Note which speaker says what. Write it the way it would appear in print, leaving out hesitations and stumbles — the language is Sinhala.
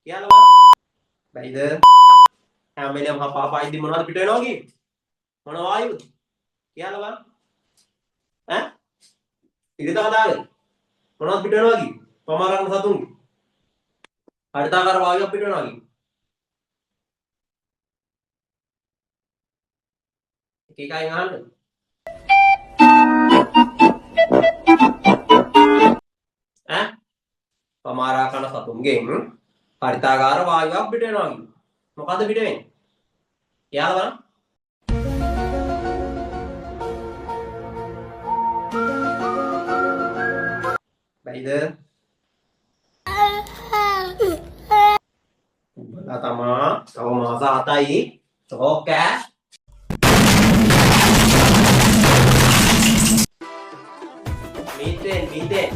Speaker 1: කියලා බලන්න. බැයිද? හැම වෙලේම හපාපයිද්දි මොනවද පිට වෙනවා කියන්නේ? මොන වායුවද? කියලා බලන්න. ඈ? ඉරිත හදාගෙන මොනවද පිට වෙනවා කියන්නේ? පමාරන්න සතුන්ගේ. හරිතාකාර වායුවක් පිට වෙනවා කියන්නේ. එක එකයි අහන්න. ඈ? පමාරා කන සතුන්ගෙන් හරිතාකාර වායුවක් පිට වෙනවා කියන්නේ. මොකද්ද පිට වෙන්නේ? කියලා බලන්න. බැයිද? උඹලා තමා තව මාස 7යි ටෝක් කෑෂ් මීටෙන්